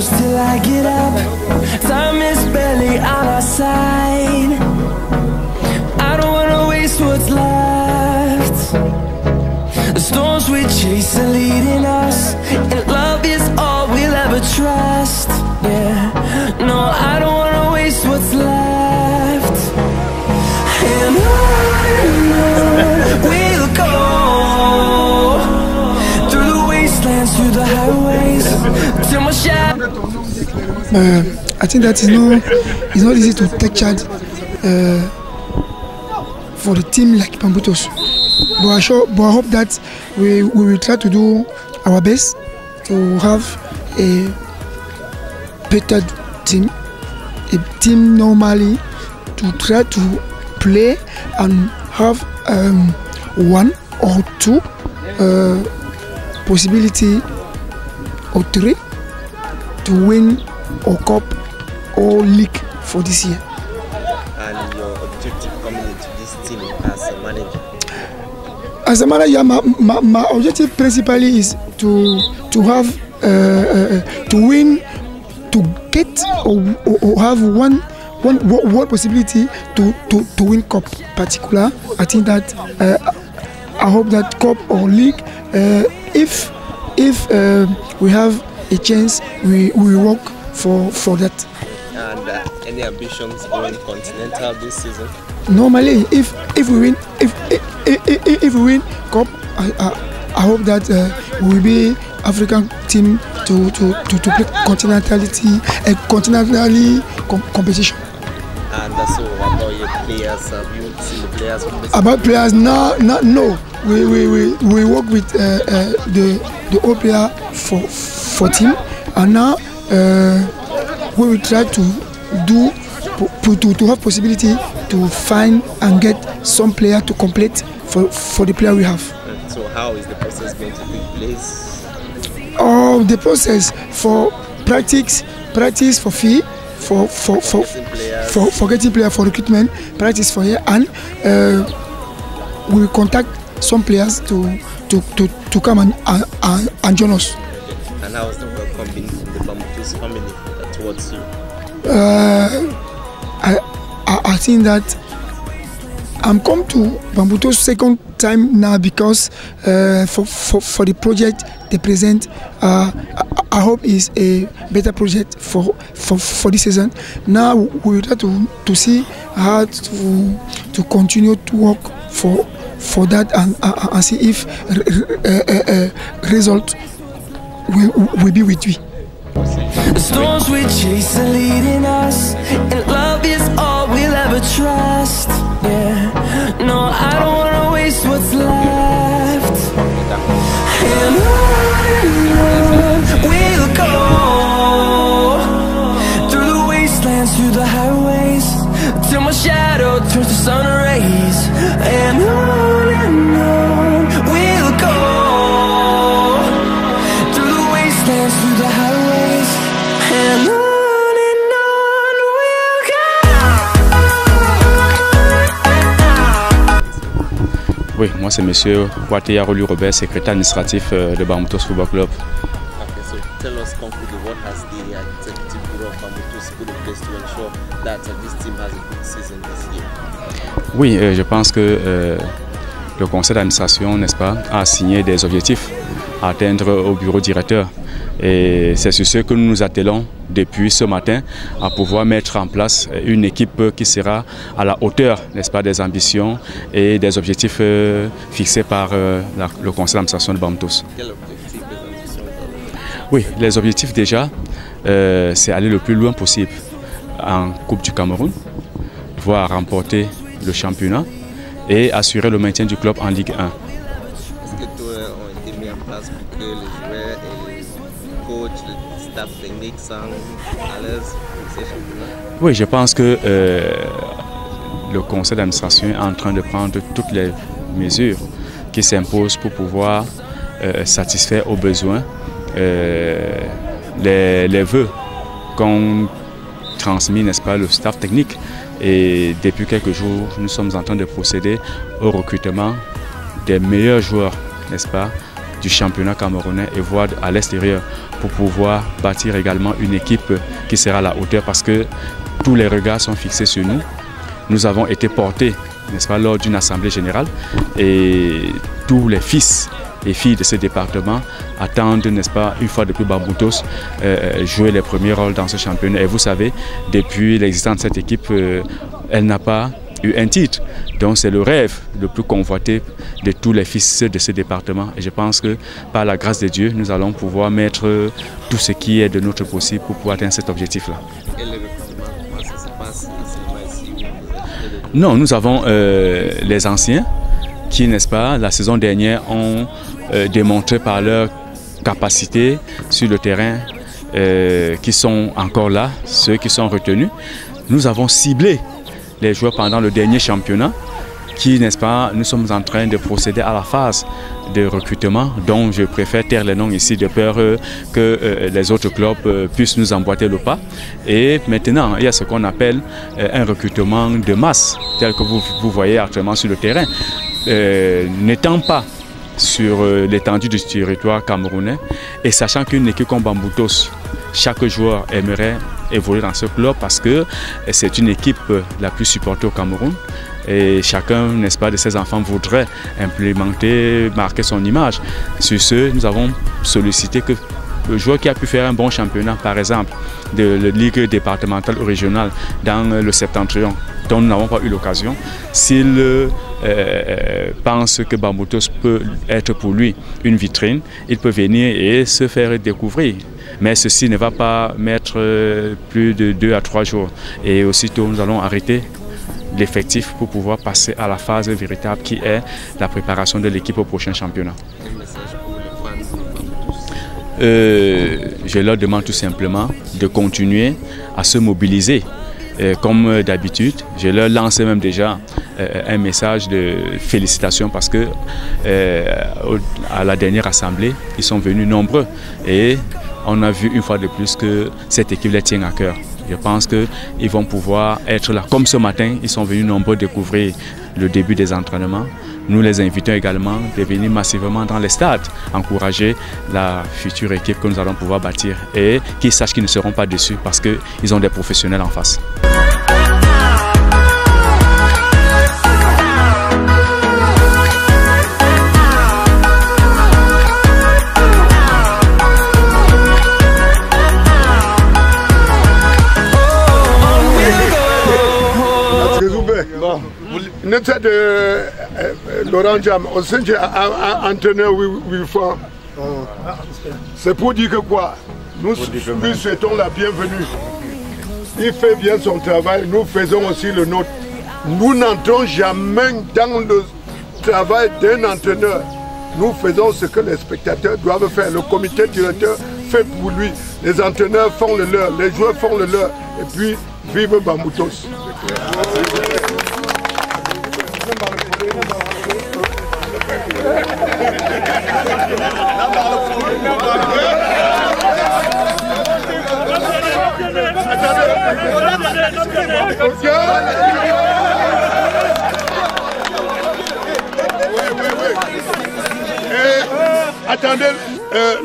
close till I get up. Time is barely on our side. I don't wanna waste what's left. The storms we chase are leading us, and love is all we'll ever trust. Yeah, no, I don't wanna waste what's left. And on we'll go, through the wastelands, through the highways, till my shadow. I think that it's not easy to take charge for the team like Bambutos. But I hope that we will try to do our best to have a better team. A team normally to try to play and have one or two possibility or three to win or cup or league for this year. And your objective coming into this team as a manager? As a manager, my objective principally is to have to win, to get or have one possibility to win cup. Particular, I think that I hope that cup or league, if we have a chance, we will work for that. And any ambitions going continental this season? Normally, if we win, if we win cup, I hope that we will be African team to play continentally competition. And so about your players, have you seen the players from this? About players, no. We work with the old player for team, and now we will try to have possibility to find and get some player to complete for the player we have. So how is the process going to take place? Oh, the process for practice for fee, for getting player for recruitment, practice for here, and we will contact some players to come and join us. And how is the welcome been from the Bambutos family towards you? I think that I'm come to Bambutos second time now because for the project they present, I hope is a better project for this season. Now we will try to see how to continue to work for that and see if result will be with we. The storms we chase are leading us, and love is all we'll ever trust. Yeah, no, I don't wanna waste what's left. And on we'll go, through the wastelands, through the highways, till my shadow turns to sun rays. And on we'll go, through the wastelands, through the highways, and on we'll go. Oui, moi c'est Monsieur Wateya Rolu Robert, secrétaire administratif de Bambutos Football Club. Okay, so tell us concretely, what has the executive bureau of Bambutos put in place to ensure that this team has a good season this year? Oui, je pense que le conseil d'administration, n'est-ce pas, a assigné des objectifs à atteindre au bureau directeur. Et c'est sur ce que nous nous attelons depuis ce matin à pouvoir mettre en place une équipe qui sera à la hauteur, n'est-ce pas, des ambitions et des objectifs fixés par le conseil d'administration de Bambutos. Quel objectif les ambitions? Oui, les objectifs déjà, c'est aller le plus loin possible en Coupe du Cameroun, voire remporter le championnat et assurer le maintien du club en Ligue 1. Est-ce que tout ont été mis en place pour que les joueurs et les coachs, le staff technique sont à l'aise pour ces championnats? Oui, je pense que le conseil d'administration est en train de prendre toutes les mesures qui s'imposent pour pouvoir satisfaire aux besoins les vœux qu'ont transmis, n'est-ce pas, le staff technique. Et depuis quelques jours, nous sommes en train de procéder au recrutement des meilleurs joueurs, n'est-ce pas, du championnat camerounais et voir à l'extérieur pour pouvoir bâtir également une équipe qui sera à la hauteur parce que tous les regards sont fixés sur nous. Nous avons été portés, n'est-ce pas, lors d'une assemblée générale et tous les fils et filles de ce département attendent, n'est-ce pas, une fois de plus Bamboutos, jouer les premiers rôles dans ce championnat. Et vous savez, depuis l'existence de cette équipe, elle n'a pas eu un titre. Donc c'est le rêve le plus convoité de tous les fils de ce département. Et je pense que par la grâce de Dieu, nous allons pouvoir mettre tout ce qui est de notre possible pour pouvoir atteindre cet objectif-là. Et le recrutement, comment ça se passe ici? Non, nous avons les anciens qui, n'est-ce pas, la saison dernière ont démontré par leur capacité sur le terrain, qui sont encore là, ceux qui sont retenus. Nous avons ciblé les joueurs pendant le dernier championnat qui, n'est-ce pas, nous sommes en train de procéder à la phase de recrutement dont je préfère taire les noms ici de peur que les autres clubs puissent nous emboîter le pas. Et maintenant, il y a ce qu'on appelle un recrutement de masse tel que vous voyez actuellement sur le terrain. N'étant pas sur l'étendue du territoire camerounais et sachant qu'une équipe comme Bamboutos, chaque joueur aimerait évoluer dans ce club parce que c'est une équipe la plus supportée au Cameroun et chacun, n'est-ce pas, de ses enfants voudrait implémenter, marquer son image. Sur ce, nous avons sollicité que le joueur qui a pu faire un bon championnat, par exemple, de la Ligue départementale ou régionale dans le Septentrion, dont nous n'avons pas eu l'occasion, s'il pense que Bamboutos peut être pour lui une vitrine, il peut venir et se faire découvrir. Mais ceci ne va pas mettre plus de 2 à 3 jours. Et aussitôt, nous allons arrêter l'effectif pour pouvoir passer à la phase véritable qui est la préparation de l'équipe au prochain championnat. Un message pour les fans de Bamboutos? Je leur demande tout simplement de continuer à se mobiliser. Comme d'habitude, je leur lance même déjà un message de félicitations parce que à la dernière assemblée, ils sont venus nombreux et on a vu une fois de plus que cette équipe les tient à cœur. Je pense qu'ils vont pouvoir être là. Comme ce matin, ils sont venus nombreux découvrir le début des entraînements. Nous les invitons également de venir massivement dans les stades, encourager la future équipe que nous allons pouvoir bâtir et qu'ils sachent qu'ils ne seront pas déçus parce qu'ils ont des professionnels en face. Notre de Laurent Jam, au sein de entraîneur Wilford, c'est pour dire que quoi, nous lui souhaitons la bienvenue. Il fait bien son travail, nous faisons aussi le nôtre. Nous n'entrons jamais dans le travail d'un entraîneur. Nous faisons ce que les spectateurs doivent faire. Le comité directeur fait pour lui. Les entraîneurs font le leur, les joueurs font le leur. Et puis, vive Bamboutos. Attendez,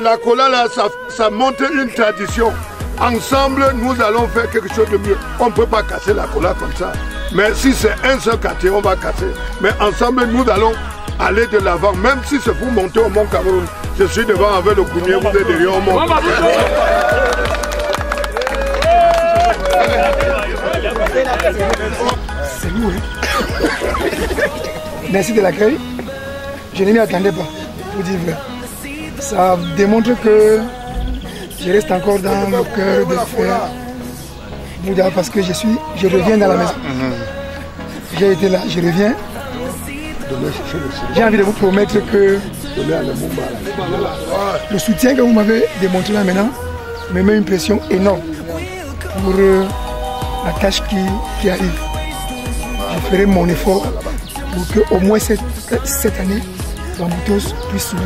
la cola là, ça montre une tradition. Ensemble, nous allons faire quelque chose de mieux. On ne peut pas casser la cola comme ça. Mais si c'est un seul quartier, on va casser. Mais ensemble, nous allons aller de l'avant. Même si c'est pour monter au Mont Cameroun. Je suis devant avec le Gounier, vous êtes derrière au Mont. C'est lourd, hein? Merci de l'accueil. Je ne m'y attendais pas, pour dire vrai. Ça démontre que je reste encore dans le cœur de faire Bouddha parce que je reviens dans la maison. J'ai été là, je reviens. J'ai envie de vous promettre que le soutien que vous m'avez démontré là maintenant me met une pression énorme pour la tâche qui arrive. Je ferai mon effort pour qu'au moins cette année, Bamboutos puisse sourire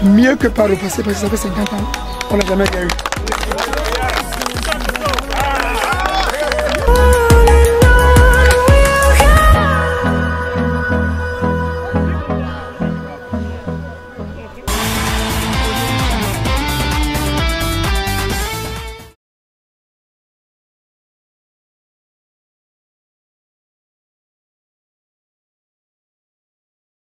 mieux que par le passé parce que ça fait 50 ans, on n'a jamais eu.